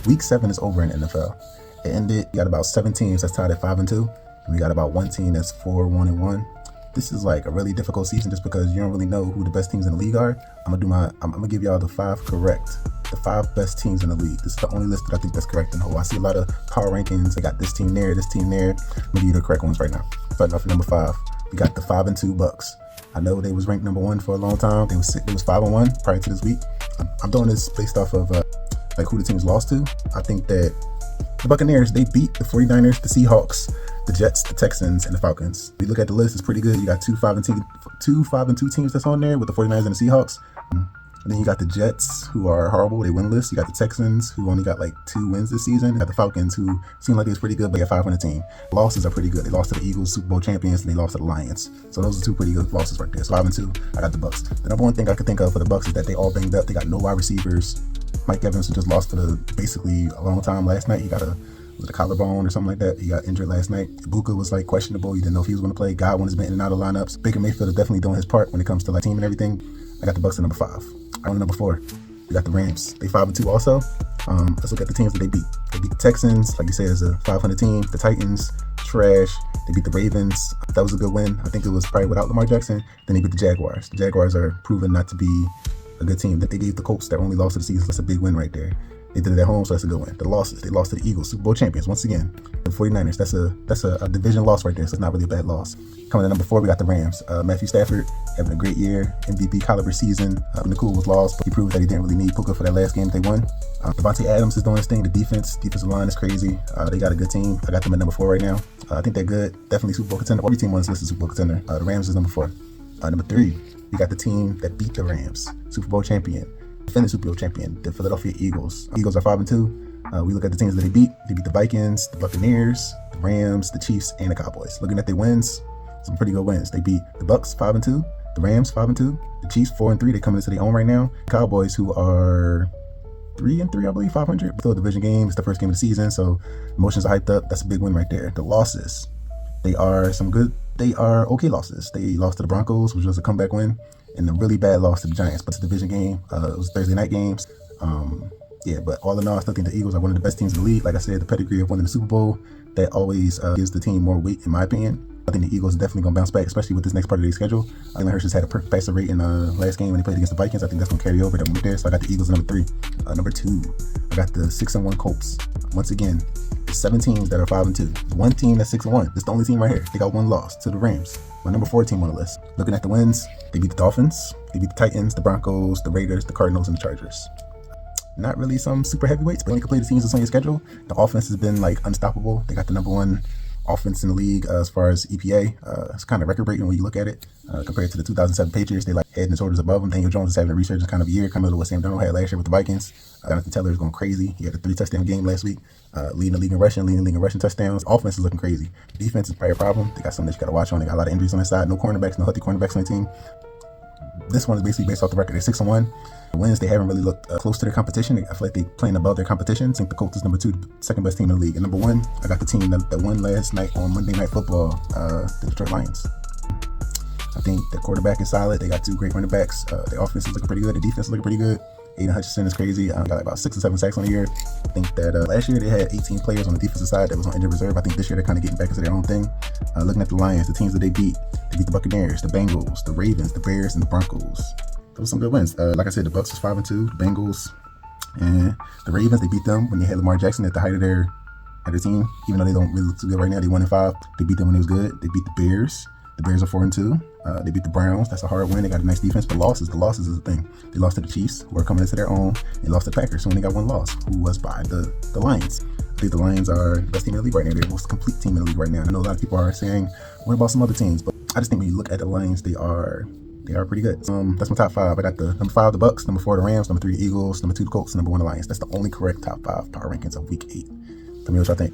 Week 7 is over in the NFL. It ended. You got about 7 teams that's tied at 5-2, and we got about 1 team that's 4-1-1. This is like a really difficult season just because you don't really know who the best teams in the league are. I'm gonna give y'all the 5 best teams in the league. This is the only list that I think that's correct in the whole. I see a lot of power rankings. I got this team there, this team there. I'm gonna give you the correct ones right now. Starting off at number 5, we got the 5-2 Bucks. I know they was ranked number 1 for a long time. They was 5-1 prior to this week. I'm doing this based off of like who the teams lost to. I think that the Buccaneers, they beat the 49ers, the Seahawks, the Jets, the Texans, and the Falcons. If you look at the list, it's pretty good. You got two 5-2 teams that's on there with the 49ers and the Seahawks. And then you got the Jets, who are horrible. They winless. You got the Texans, who only got like 2 wins this season. You got the Falcons, who seem like they was pretty good, but they got 500 team. Losses are pretty good. They lost to the Eagles, Super Bowl champions, and they lost to the Lions. So those are 2 pretty good losses right there. So 5-2, I got the Bucks. The number one thing I could think of for the Bucks is that they all banged up. They got no wide receivers. Mike Evans, who just lost for basically a long time last night. He got a collarbone or something like that. He got injured last night. Ibuka was like questionable. You didn't know if he was going to play. Godwin has been in and out of lineups. Baker Mayfield is definitely doing his part when it comes to like team and everything. I got the Bucks at number 5. On number 4, we got the Rams. They 5-2 also. Let's look at the teams that they beat. They beat the Texans, like you said, is a 500 team. The Titans, trash. They beat the Ravens. That was a good win. I think it was probably without Lamar Jackson. Then they beat the Jaguars. The Jaguars are proven not to be a good team. That they gave the Colts their only loss of the season. That's a big win right there. They did it at home, so that's a good win. The losses, they lost to the Eagles, Super Bowl champions once again. The 49ers, that's a division loss right there, so it's not really a bad loss. Coming in number 4, we got the Rams. Matthew Stafford having a great year, MVP caliber season. Nakul was lost, but he proved that he didn't really need Puka for that last game they won. Devontae Adams is doing his thing. The defensive line is crazy. They got a good team. I got them at number 4 right now. I think they're good. Definitely Super Bowl contender. Every team on this list is Super Bowl contender. The Rams is number 4. Number 3, we got the team that beat the Rams, Super Bowl champion. Defending Super Bowl champion, the Philadelphia Eagles. Eagles are 5-2. We look at the teams that they beat. They beat the Vikings, the Buccaneers, the Rams, the Chiefs, and the Cowboys. Looking at their wins, some pretty good wins. They beat the Bucks 5-2, the Rams 5-2, the Chiefs 4-3. They come into their own right now. Cowboys, who are 3-3, I believe, 500. Still a division game. It's the first game of the season, so emotions are hyped up. That's a big win right there. The losses, they are okay losses. They lost to the Broncos, which was a comeback win, and a really bad loss to the Giants, but it's a division game. It was Thursday night games. But all in all, I still think the Eagles are one of the best teams in the league. Like I said, the pedigree of winning the Super Bowl, that always gives the team more weight, in my opinion. I think the Eagles are definitely going to bounce back, especially with this next part of their schedule. Jalen Hurts just had a perfect passer rate in the last game when they played against the Vikings. I think that's going to carry over that one there. So I got the Eagles at number 3. Number 2, I got the 6-1 Colts. Once again, there's 7 teams that are 5-2. One team that's 6-1. It's the only team right here. They got 1 loss to the Rams. My number 4 team on the list. Looking at the wins, they beat the Dolphins, they beat the Titans, the Broncos, the Raiders, the Cardinals, and the Chargers. Not really some super heavyweights, but when you can play the teams that's on your schedule, the offense has been like unstoppable. They got the number 1 offense in the league as far as EPA. It's kind of record breaking when you look at it compared to the 2007 Patriots. They like head and shoulders above them. Daniel Jones is having a resurgence kind of a year, coming to what Sam Darnold had last year with the Vikings. Jonathan Taylor is going crazy. He had a 3-touchdown game last week, leading the league in rushing touchdowns. Offense is looking crazy. Defense is probably a problem. They got something that you got to watch on. They got a lot of injuries on their side. No cornerbacks, no healthy cornerbacks on the team. This one is basically based off the record. They're 6-1. The wins, they haven't really looked close to their competition. I feel like they're playing above their competition. I think the Colts is number 2, the second best team in the league. And number 1, I got the team that won last night on Monday Night Football, the Detroit Lions. I think the quarterback is solid. They got 2 great running backs. Their offense is looking pretty good. The defense is looking pretty good. Aiden Hutchinson is crazy. Got like about 6 or 7 sacks on the year. I think that last year they had 18 players on the defensive side that was on injured reserve. I think this year they're kind of getting back into their own thing. Looking at the Lions, the teams that they beat the Buccaneers, the Bengals, the Ravens, the Bears, and the Broncos. Those were some good wins. Like I said, the Bucks was 5-2, the Bengals, and the Ravens. They beat them when they had Lamar Jackson at the height of their team. Even though they don't really look too good right now, they 1-5. They beat them when it was good. They beat the Bears. The Bears are 4-2. They beat the Browns. That's a hard win. They got a nice defense, but the losses is the thing. They lost to the Chiefs, who are coming into their own. They lost to the Packers, so only got 1 loss, who was by the Lions. I think the Lions are the best team in the league right now. They're the most complete team in the league right now. I know a lot of people are saying, what about some other teams? But I just think when you look at the Lions, they are pretty good. That's my top 5. I got the number 5, the Bucks, number 4, the Rams, number 3, the Eagles, number 2, the Colts, number 1, the Lions. That's the only correct top 5 power rankings of week 8. Tell me what y'all think.